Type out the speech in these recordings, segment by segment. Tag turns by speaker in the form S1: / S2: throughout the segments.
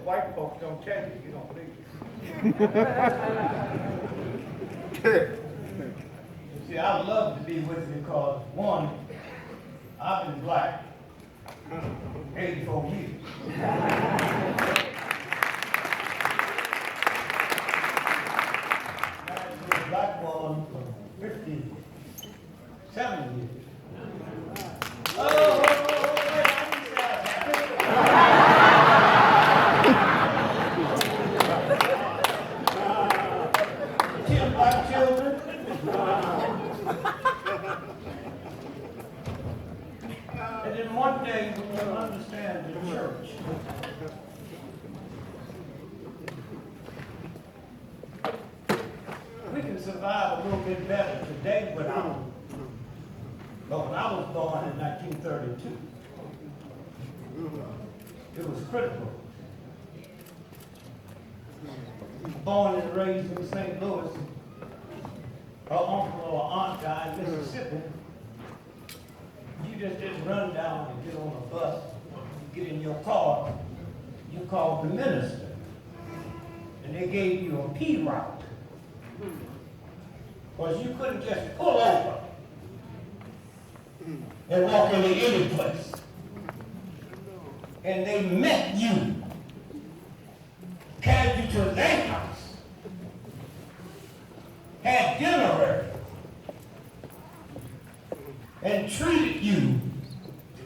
S1: white folks don't tell you, you don't believe it. See, I love to be with you because, one, I've been black 84 years. I've been a black woman for 57 years. Oh, wait, black children. And then one day we will understand the church. We can survive a little bit better today without. But when I was born in 1932, it was critical. Born and raised in St. Louis, her uncle or aunt died in Mississippi. You just didn't run down and get on a bus, get in your car. You called the minister, and they gave you a P route. Because you couldn't just pull over and walk into any place. And they met you, carried you to their house, had dinner ready, and treated you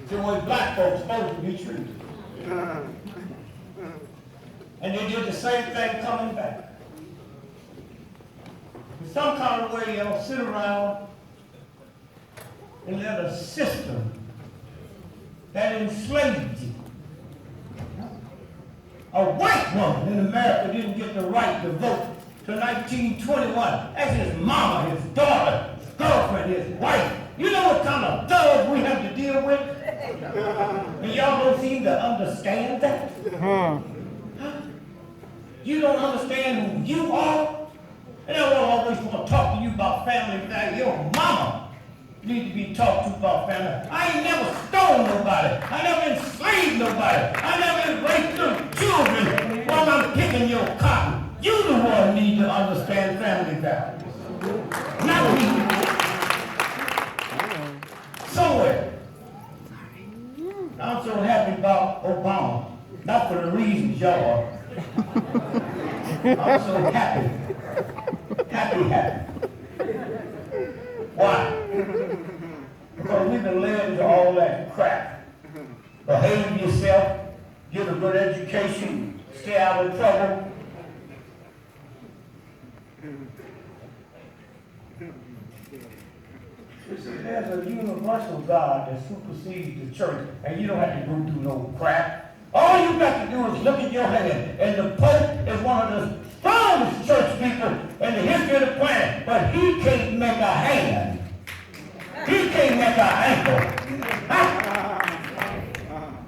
S1: the way black folks supposed to be treated. And they did the same thing coming back. In some kind of way, they'll sit around and let a system that enslaved you. A white woman in America didn't get the right to vote till 1921. That's his mama, his daughter, his girlfriend, his wife. You know what kind of thugs we have to deal with? And y'all don't seem to understand that? You don't understand who you are? And they always want to talk to you about family value. Your mama need to be talked to about family. I ain't never stole nobody. I never enslaved nobody. I never raped little children while I'm picking your cotton. You the one need to understand family values. Not me. Somewhere. I'm so happy about Obama. Not for the reasons y'all are. I'm so happy. Happy. Why? Because we've been led into all that crap. Behave yourself, get a good education, stay out of trouble. There's a universal God that supersedes the church, and you don't have to go through no crap. All you got to do is look at your hand, and the Pope is one of the strongest church people in the history of the planet, but he can't make a hand. He can't make an ankle.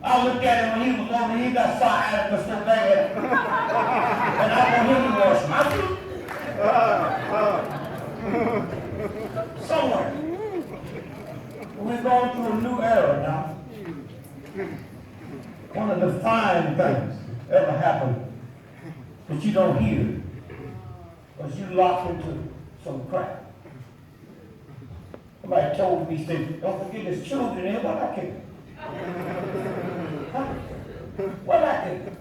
S1: I looked at him when he was older, he got sciatica so bad, and I want him to wash my feet. Somewhere. We're going through a new era now. One of the fine things that ever happened that you don't hear was you locked into some crap. Somebody told me, said, don't forget there's children in. What I can? Huh? What I can?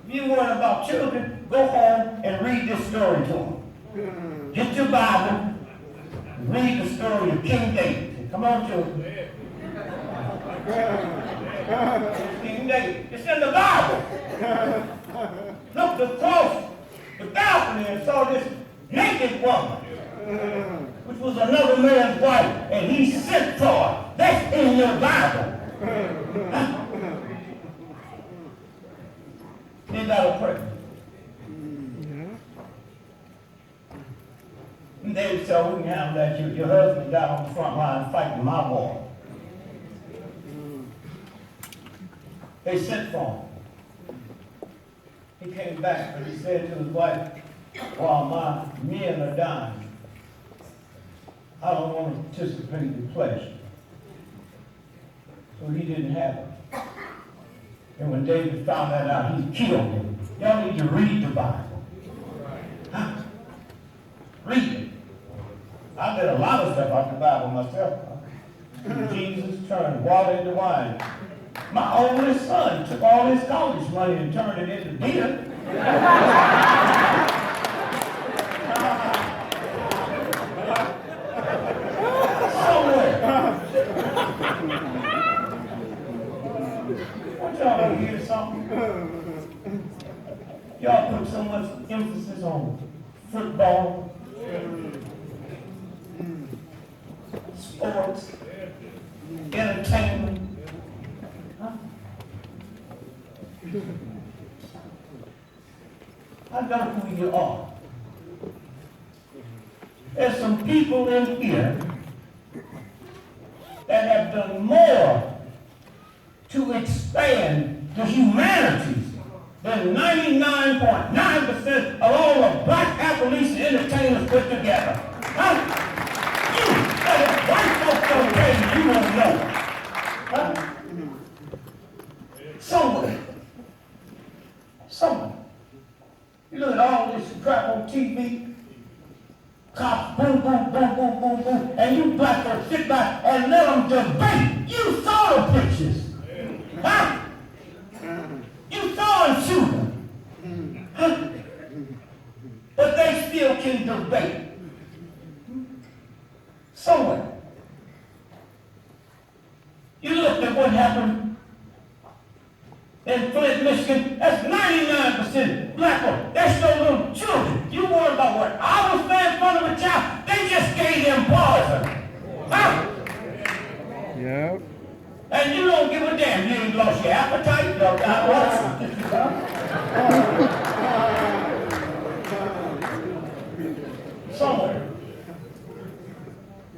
S1: If you worry about children, go home and read this story to them. Get your Bible, read the story of King David. Come on, children. King David. It's in the Bible. Looked across the balcony and saw this naked woman, which was another man's wife, and he sent for her. That's in your Bible. You gotta pray. And David said, we can handle that. Your husband got on the front line fighting my war. They sent for him. He came back, but he said to his wife, while my men are dying, I don't want to participate in pleasure. So he didn't have it. And when David found that out, he killed him. Y'all need to read the Bible. Huh? Read it. I read a lot of stuff out the Bible myself. Jesus turned water into wine. My oldest son took all his college money and turned it into beer. Somewhere. Want y'all to hear something? Y'all put so much emphasis on football, sports, entertainment. Huh? I know who you are. There's some people in here that have done more to expand the humanities than 99.9% of all the black athletes and entertainers put together. Huh? You, that white folks don't pay you, you won't know. Huh? Somewhere. You look at all this crap on TV, cops, boom, boom, boom, boom, boom, boom, and you black folks sit back and let them debate. You saw the pictures. Huh? You saw them shoot them. Huh? But they still can debate. Somewhere. You looked at what happened in Flint, Michigan. That's 99% black folks. That's no little children. You worry about what I was saying in front of a child. They just gave them poison. Huh?
S2: Yep.
S1: And you don't give a damn. You ain't lost your appetite. You don't got somewhere.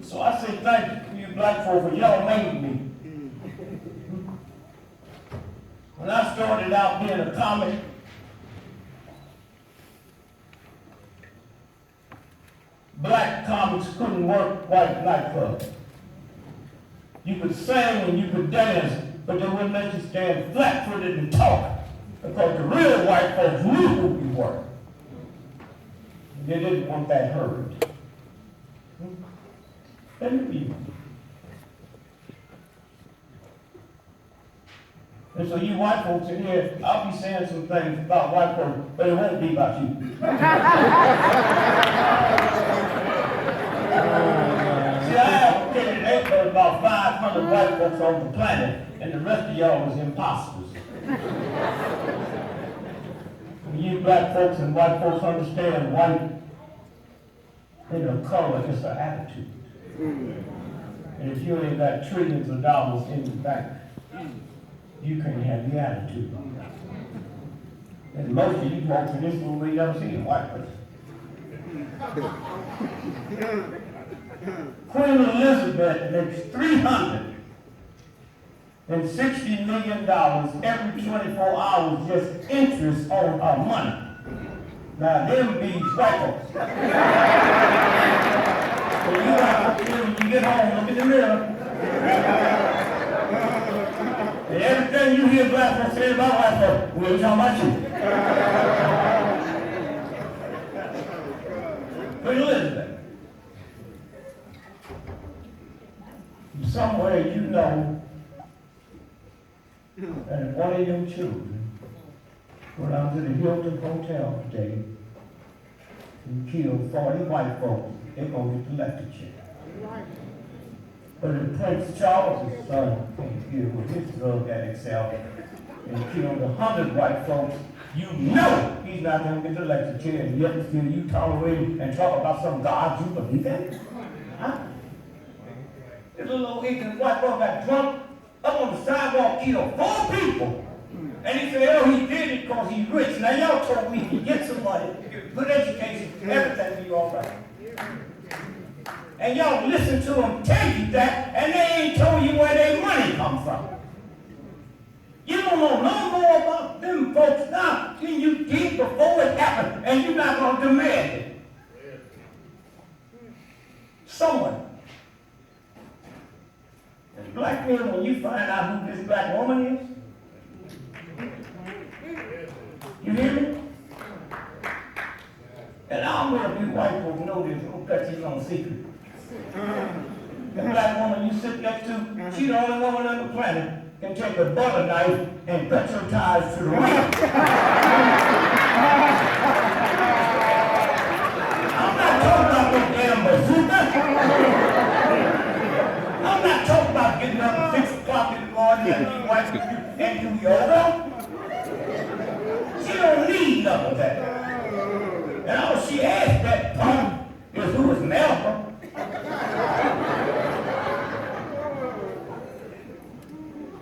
S1: So I say thank you, black folk, for y'all made me. When I started out being a comic, black comics couldn't work white nightclubs. You could sing and you could dance, but they wouldn't let you stand flat-footed and talk because the real white folks knew who you were. They didn't want that heard. Let me be. And so you white folks in here, I'll be saying some things about white folks, but it won't be about you. See, I advocated about 500 white folks on the planet, and the rest of y'all was imposters. You black folks and white folks understand white color is an attitude. And if you ain't got trillions of dollars in the bank, you can't have the attitude. And most of you walk in this room, we never seen a white person. Queen Elizabeth makes $360 million every 24 hours just interest on her money. Now, them bees white folks. So you got to, when you get home, look in the mirror. And everything you hear black folks say about white folks, we're talking about you. Queen Elizabeth. Somewhere you know that if one of your children go down to the Hilton Hotel today and kill 40 white folks, they're going to get the electric chair. But if Prince Charles' son came here with his drug addict self and killed 100 white folks, you know he's not going to get the electric chair, and yet still you tolerate and talk about some God you believe in? Huh? This little ignorant white boy got drunk up on the sidewalk, killed 4 people. And he said, oh, he did it because he's rich. Now y'all told me he gets some money, good education, everything will be all right. And y'all listen to them tell you that, and they ain't told you where their money come from. You don't know no more about them folks now than you did before it happened, and you're not going to demand it. Someone. And black men, when you find out who this black woman is, You hear me? And I don't know if you white folks know this, I'm gonna cut you on secret. The black woman you sit next to, she the only woman on the planet can take a butter knife and cut your ties to the wheel. I'm not talking about no damn bazooka. I'm not talking about getting up at 6 o'clock in the morning and be white and do yoga. She don't need none of that. And all she asked that punk is who is Malcolm.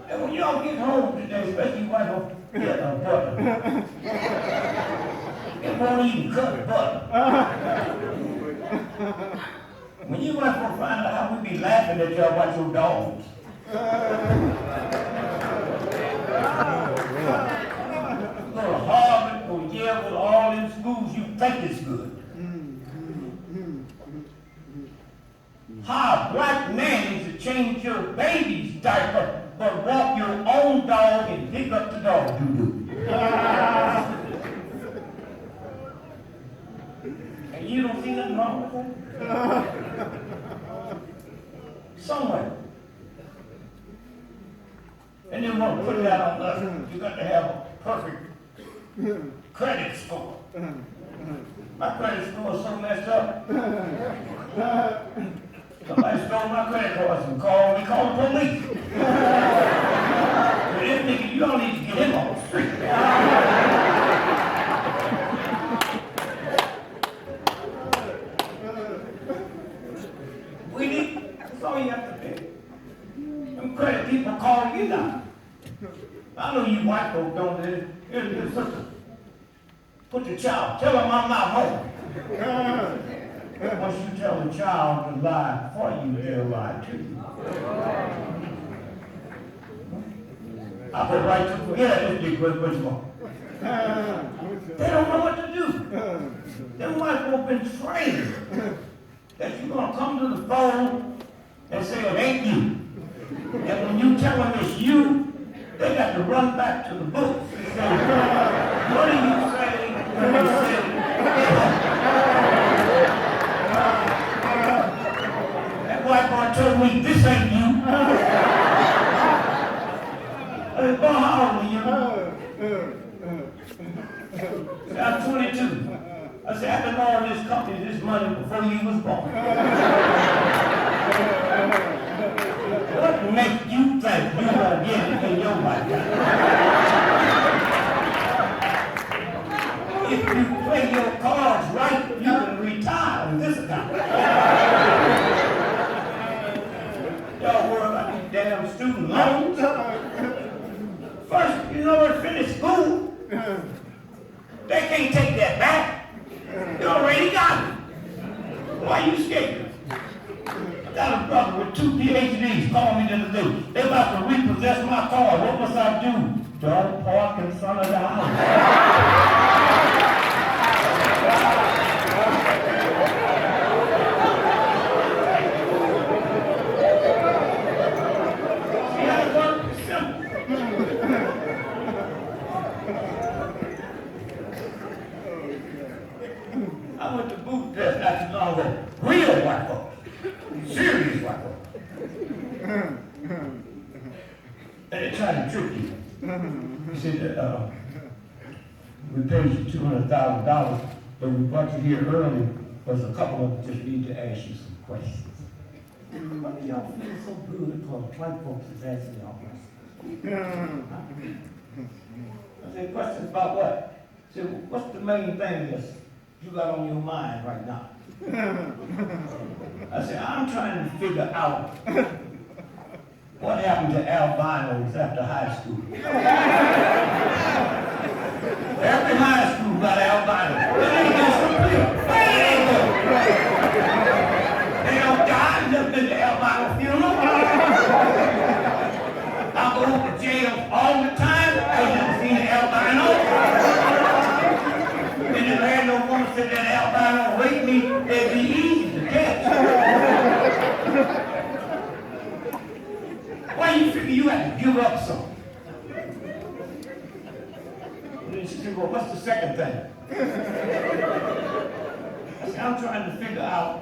S1: And when y'all get home today, especially you wife will get a butter. It won't even cut butter. When you wife will find out how we be laughing at y'all watch your dogs. Go to Harvard or Yale with all in schools you think is good. How a black man needs to change your baby's diaper, but walk your own dog and pick up the dog doo-doo. And you don't see nothing wrong with that? Somewhere. And they want to put that on us. You got to have a perfect credit score. My credit score is so messed up. Somebody stole my credit cards and called the police. But this nigga, you don't need to get him on the street. We need, that's all you have to do. Them credit people calling you now. I know you white folks don't do it. Here's your sister. Put the child, tell him I'm not home. Once you tell the child to lie for you, they'll lie too. I go right to forget this Dick Gregory. They don't know what to do. Them white folks been trained that you're gonna come to the phone and say it ain't you. And when you tell them it's you, they got to run back to the books and say, what do you say when you say that white boy told me this ain't you. I said, boy, how old are you? I'm 22. I said, I've been on this company, this money before you was born. What makes you think you're going to get it in your lifetime? If you play your cards right, you can retire in this account. Y'all worry about these damn student loans. First, you know they finish school. They can't take that back. You already got it. Why are you scared? I got a brother with 2 PhDs calling me the other day. They about to repossess my car. What must I do? Don't park in front of the house. See how it works? It's simple. I went to boot test not too long ago. Real white folks. Serious white folks. And they tried to trick you. He said that we paid you $200,000, but we brought you here early because a couple of them just need to ask you some questions. Why do y'all feel so good because white folks is asking y'all questions? I said, questions about what? I said, what's the main thing that you got on your mind right now? I said, I'm trying to figure out what happened to albinos after high school. Every high school got albinos. They ain't just complete. They ain't good. They don't die. Never been to albino funeral. I go to jail all the time. I ain't never seen an albino. They never had no woman say that albino raped me. They'd be easy to catch. Why you figure you have to give up something? And then she said, well, what's the second thing? I said, I'm trying to figure out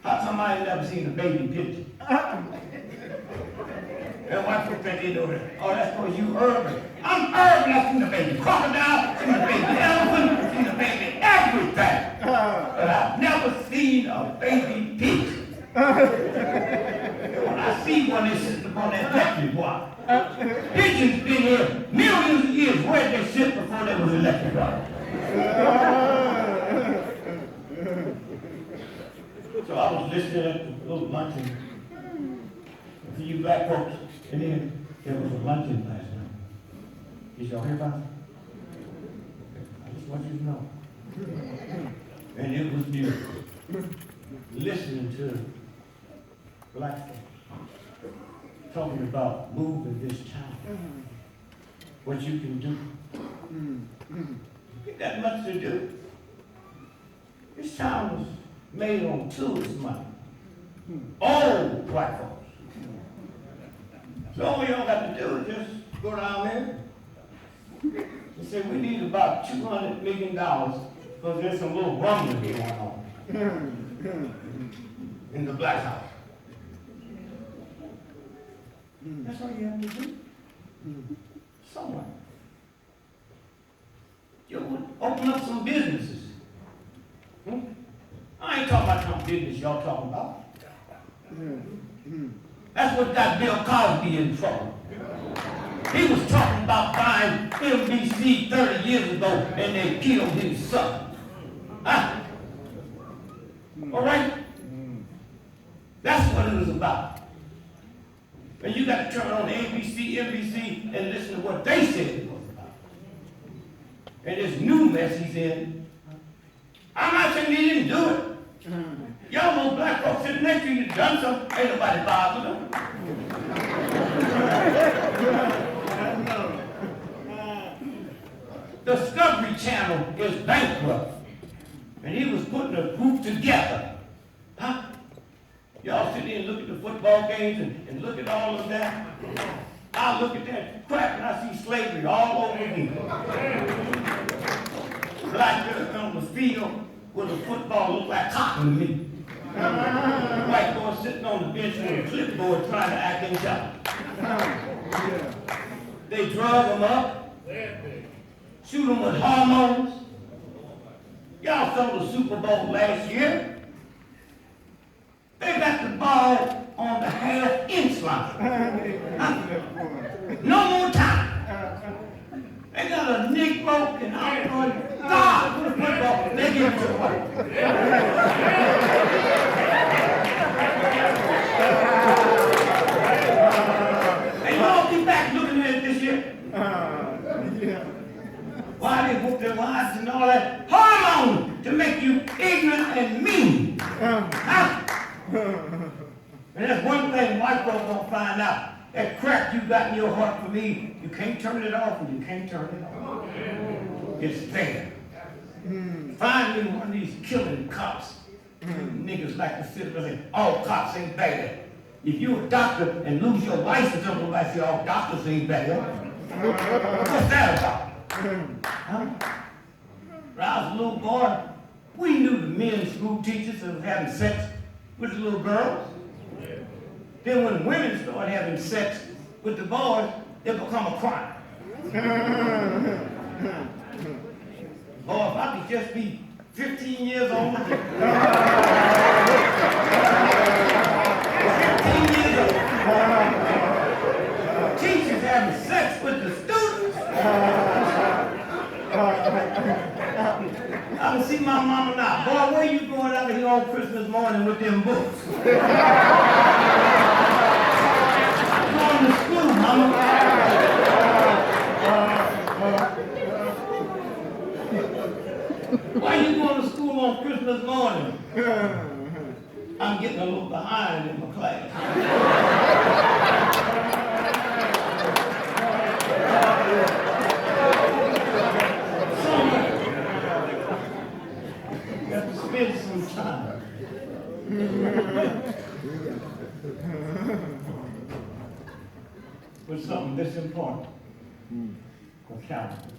S1: how come I ain't never seen a baby picture. And white folks think they know that. Oh, that's because you urban. I'm urban. I've seen the baby crocodile, seen the baby elephant, seen the baby everything. But I've never seen a baby picture. When I see one, they sit upon that electric wire. Pigeons been here millions of years. Where did they sit before there was electric wire? So I was listening at the little luncheon for you black folks, and then there was a luncheon last night. Did y'all hear about it? I just want you to know. And it was beautiful. Listening to black folks talking about moving this town. What you can do. Ain't that much to do. This town was made on tourist money. Old black folks. So all y'all got to do is just go down there and say, we need about $200 million because there's some little rumbling going on in the black house. That's all you have to do. Someone. You would open up some businesses. I ain't talking about some business y'all talking about. That's what got Bill Cosby in trouble. He was talking about buying NBC 30 years ago and they killed his son. Huh? All right? That's what it was about. And you got to turn on ABC, NBC, and listen to what they said it was about. And this new mess he's in, I'm not saying he didn't do it. Y'all know black folks sitting next to you that done something, ain't nobody bothered them. Discovery Channel is bankrupt. And he was putting a group together. Huh? Y'all sit there and look at the football games and look at all of that. I look at that crap and I see slavery all over me. Black girls on the field with a football look like cotton to me. White boy sitting on the bench with a clipboard trying to act in job. They drug them up, shoot them with hormones. Y'all saw the Super Bowl last year. They got the ball on the half-inch line. No more time. They got a Negro and I'm going, God, for the football. They give it to the white. And y'all be back looking at it this year. Why they whoop their wives and all that? Hormone to make you ignorant and mean. And that's one thing white folks don't find out. That crack you got in your heart for me, you can't turn it off and you can't turn it off. It's there. Find me one of these killing cops. Niggas like to sit there and say, all cops ain't bad. If you're a doctor and lose your license, everybody say, all doctors ain't bad. What's that about? Huh? When I was a little boy, we knew the men's school teachers that was having sex with the little girls. Then when women start having sex with the boys, it become a crime. Boy, if I could just be 15 years old. 15 years old. Teachers having sex with the students. I can see my mama now. Boy, where you going out of here on Christmas morning with them books? I'm going to school, mama. Why you going to school on Christmas morning? I'm getting a little behind in my class. You have to spend some time. with something this important. Accountable.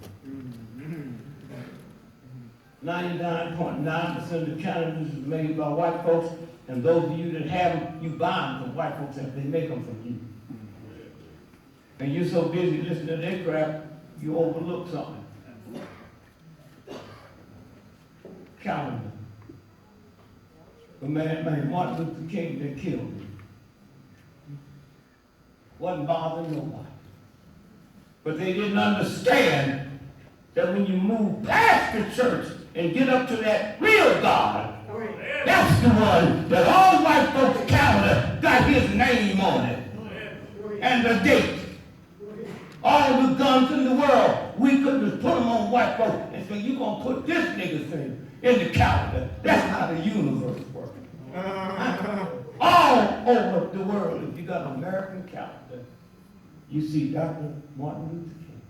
S1: 99.9% of the challenges is made by white folks, and those of you that have them, you buy them from white folks and they make them from you. And you're so busy listening to their crap, you overlook something. Calendar. The man named Martin Luther King, they killed him. Wasn't bothering nobody. But they didn't understand that when you move past the church and get up to that real God, that's the one that all white folks' calendar got his name on it. And the date. All the guns in the world, we couldn't just put them on white folks and say, you're going to put this nigga thing in the calendar. That's how the universe works. All over the world, if you got an American calendar, you see Dr. Martin Luther King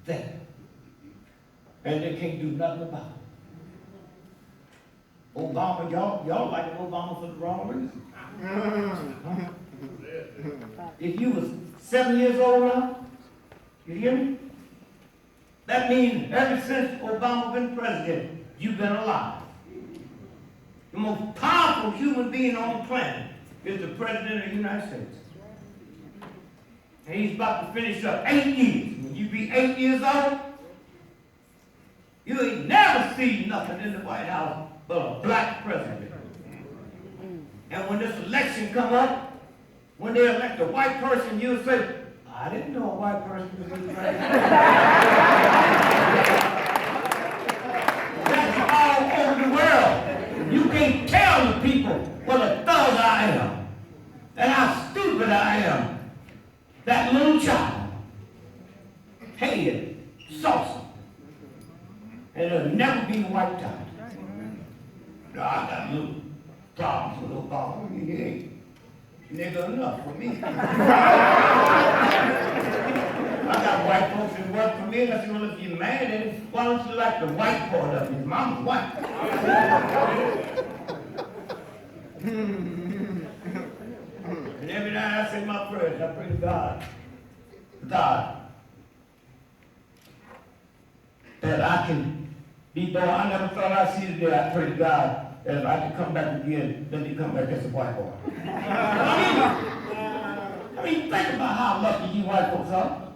S1: there. And they can't do nothing about it. Obama, y'all like Obama for the wrong reason. If you was 7 years old now, you hear me? That means ever since Obama been president, you've been alive. The most powerful human being on the planet is the president of the United States. And he's about to finish up 8 years. When you be 8 years old, you ain't never seen nothing in the White House but a black president. And when this election come up, when they elect a white person, you'll say, I didn't know a white person was in the president. That's all over the world. You can't tell the people what a thug I am and how stupid I am. That little child, head, saucy, and it'll never be white tie. No, I got little problems with Obama. He ain't nigga enough for me. I got white folks that work for me, and I said, well, if you're mad at him, why don't you like the white part of him? His mama's white. And every night I say my prayers, I pray to God, that I can be born. I never thought I'd see the day. I pray to God that if I could come back again, let me come back as a white boy. I mean, think about how lucky you white folks are.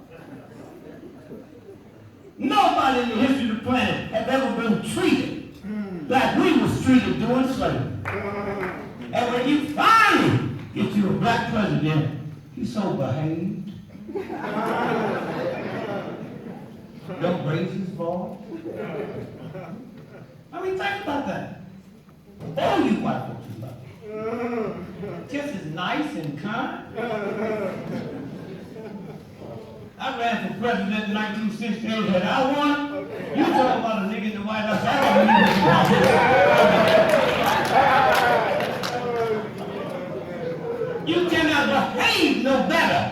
S1: Nobody in the history of the planet has ever been treated like we was treated during slavery. And when you finally get you a black president, he's so behaved. Don't raise his voice. I mean, think about that. All you white folks is like just as nice and kind. I ran for president in 1968. Had I won, you talking about a nigga in the White House. You cannot behave no better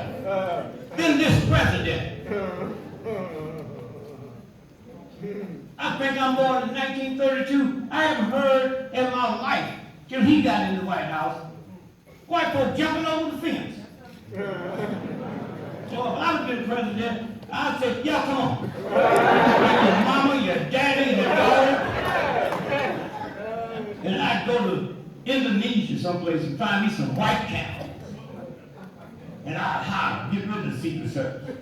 S1: than this president. I think I'm born in 1932. I haven't heard in my life, till he got in the White House, white folks jumping over the fence. So if I was been president, I'd say, y'all come on. Your mama, your daddy, your daughter. And I'd go to Indonesia someplace and find me some white camels. And I'd hide, get rid of the Secret Service.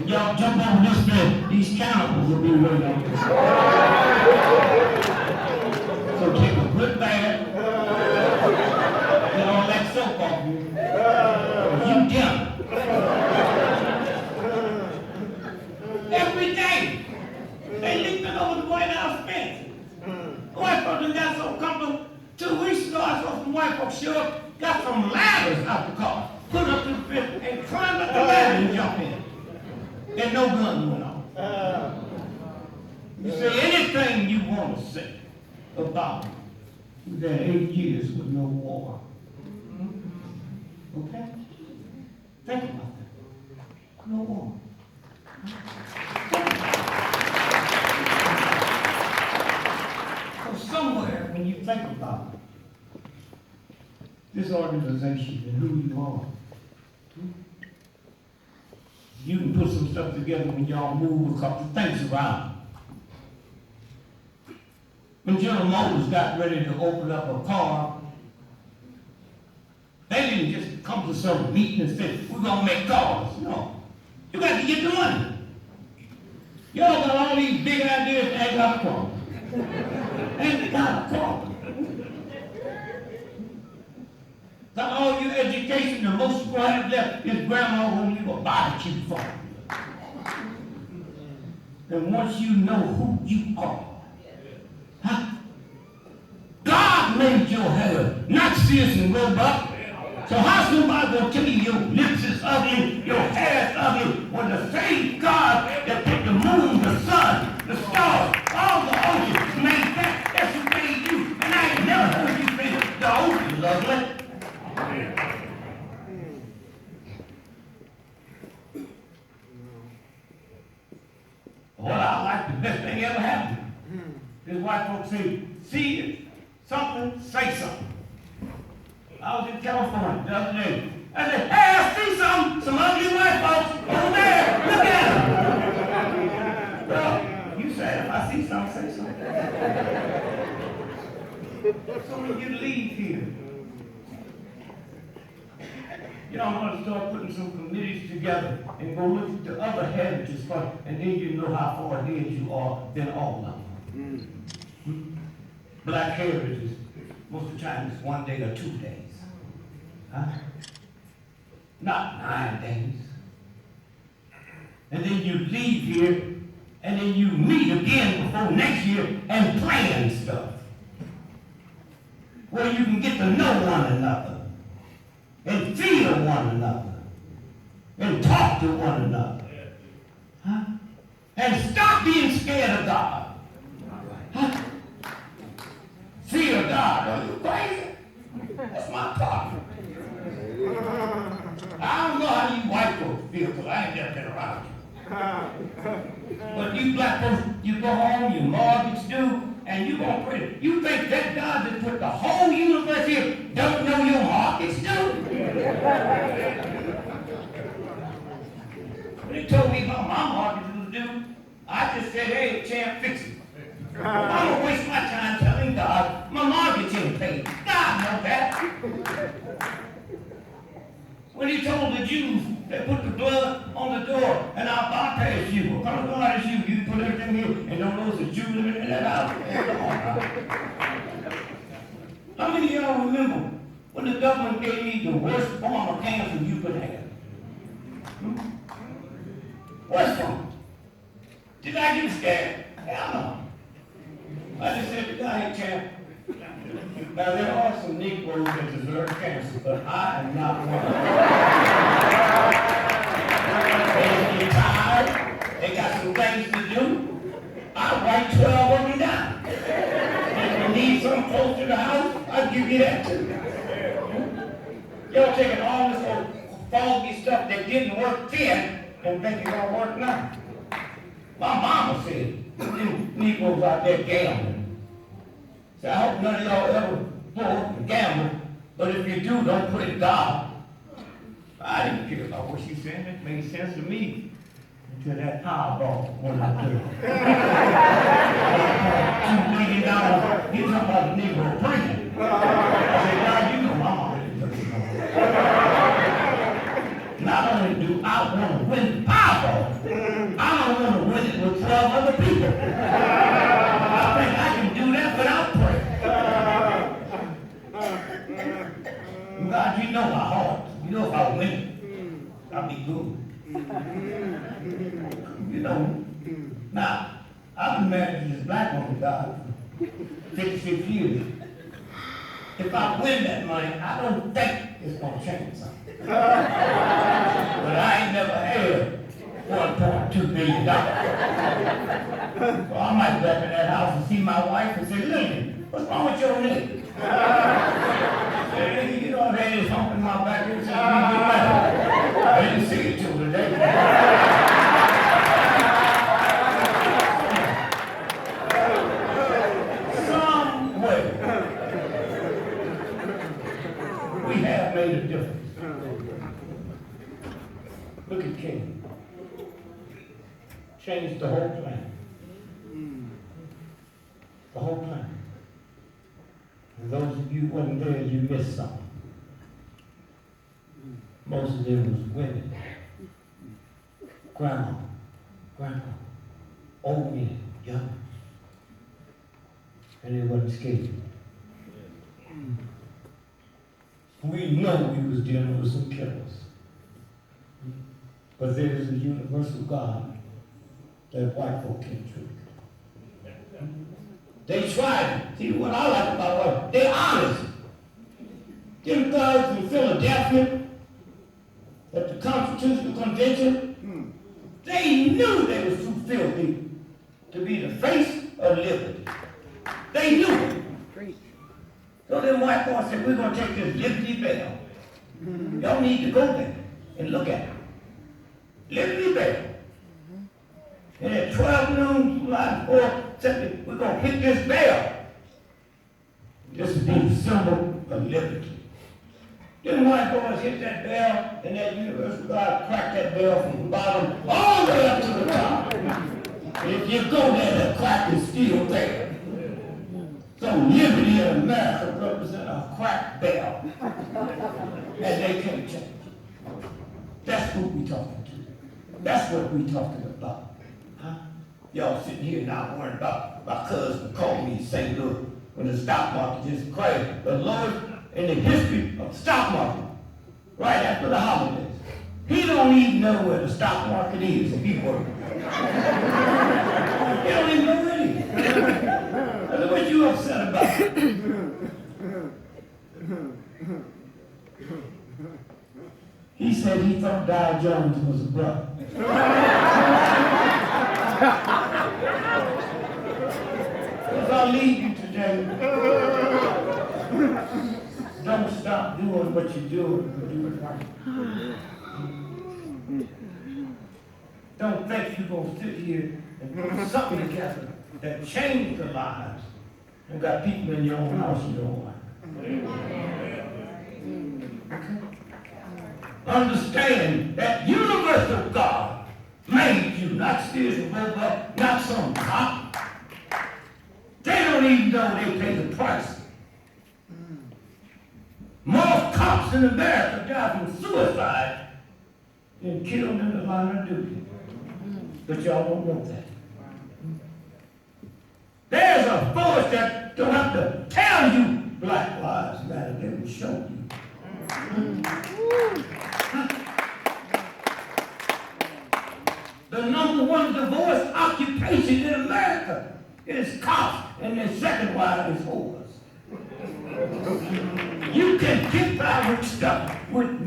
S1: Y'all jump over this bed, these cannibals will be waiting on you. So take a good bath, get all that soap off you, you done. Every day, they leaping over the White House fence. The white folks got so comfortable. 2 weeks ago, I saw some white folks show up, got some ladders out the car, put up to the fence, and climbed up the ladder and jumped in. And no gun went off. You say anything you want to say about that 8 years with no war. Okay? Think about that. No war. So somewhere when you think about this organization and who you are, You can put some stuff together when y'all move a couple of things around. When General Motors got ready to open up a car, they didn't just come to some meeting and say, we're going to make cars. No. You got to get the money. Y'all got all these big ideas and ain't got a car. Ain't got a car. Got all your education, the most you have left is grandma when you a barbecue for. And once you know who you are, huh? God made your hair, not serious and robust. So how somebody gonna tell you your lips is ugly, your hair is ugly, when the same God that put the moon, the sun, the stars, all the oceans made that, that's who made you. And I ain't never heard you say the ocean is ugly. Well, I like the best thing ever happened. This white folks say, see something, say something. I was in California the other day. I said, hey, I see some ugly white folks over there. Look at them. Well, you said if I see something, say something. So when you leave here, y'all want to start putting some committees together and go look at the other heritages first, and then you know how far ahead you are than all of them. Black heritage is most of the time it's 1 day or 2 days. Huh? Not 9 days. And then you leave here, and then you meet again before next year and plan stuff. Where you can get to know one another, and feel one another, and talk to one another. Huh? And stop being scared of God. Huh? Fear God. Are you crazy? That's my problem. I don't know how you white folks feel, because I ain't never been around you. But you black folks, you go home, your mortgage due, and you gonna pray. You think that God that put the whole universe here don't know your mortgage due? When he told me about my mortgage was due, I just said, hey, champ, fix it. I don't waste my time telling God my mortgage ain't paid. God knows that. When he told the Jews, they put the blood on the door and I'll bypass you. What kind of God is you? You put everything here and don't know it's a Jew living in that house. Come on now. How many of y'all remember when the government gave me the worst form of cancer you could have? Worst form. Did I get scared? Hell no. I just said, hey, champ, now there are some Negroes that deserve cancer, but I am not one of them. They get tired, they got some things to do. I write 12 of them down. If you need something close to the house, I'll give you that too. Y'all taking all this old foggy stuff that didn't work then and think it's gonna work now. My mama said, Negroes out there gambling. So I hope none of y'all ever go and gamble, but if you do, don't put it God. I didn't care about what she said. It made sense to me until that Powerball went out there. $2 million. You talking about a Negro prison. I said, now you know my mama didn't put it on. Not only do I want to win the Powerball, I don't want to win it with 12 other people. I think I can do that without prayer. God, you know my heart. You know if I win it, I'll be good. You know. Now, I've been married to this black woman, God, for 56 years. If I win that money, I don't think it's going to change something. But I ain't never had $1.2 billion. So I might go up in that house and see my wife and say, Lillian, what's wrong with your nigga? Hey, you know, I've had this hump in my back here since we get back. I didn't see it till today. Some way, we have made a difference. Look at King. changed the whole plan. The whole plan. And those of you who wasn't there, you missed something. Most of them was women. Grandma, old men, young. And they wasn't scared. We know we was dealing with some killers. But there is a universal God that white folk can't trick. They tried. See, what I like about white, they're honest. Them guys in Philadelphia at the Constitutional Convention, they knew they was too filthy to be the face of liberty. They knew it. So them white boys said, we're going to take this Liberty Bell. Y'all need to go there and look at it. Liberty Bell. And at 12 noon, July 4th, said, we're going to hit this bell. This would be the symbol of liberty. Them white boys hit that bell, and that universal God cracked that bell from the bottom all the way up to the top. And if you go there, the crack is still there. So liberty in America represents a cracked bell. And they can't change. That's who we talking to. That's what we talking about. Huh? Y'all sitting here now worrying about my cousin called me and say, look, when the stock market just crashed, the lowest in the history of the stock market, right after the holidays. He don't even know where the stock market is if he works. He don't even know where it is. Look what you upset about. He said he thought Dow Jones was a brother. As I leave you today, don't stop doing what you're doing, but do it right. Don't think you're going to sit here and put something together that changed the lives and got people in your own house you don't like. Okay? Understand that universal God made you, not spiritual robot, not some cop. They don't even know they pay the price. More cops in America die from suicide than killed in the line of duty. But y'all don't know that. There's a force that don't have to tell you Black Lives Matter. They will show you. The number one divorce occupation in America is cops, and the second one is whores. You can get by with stuff with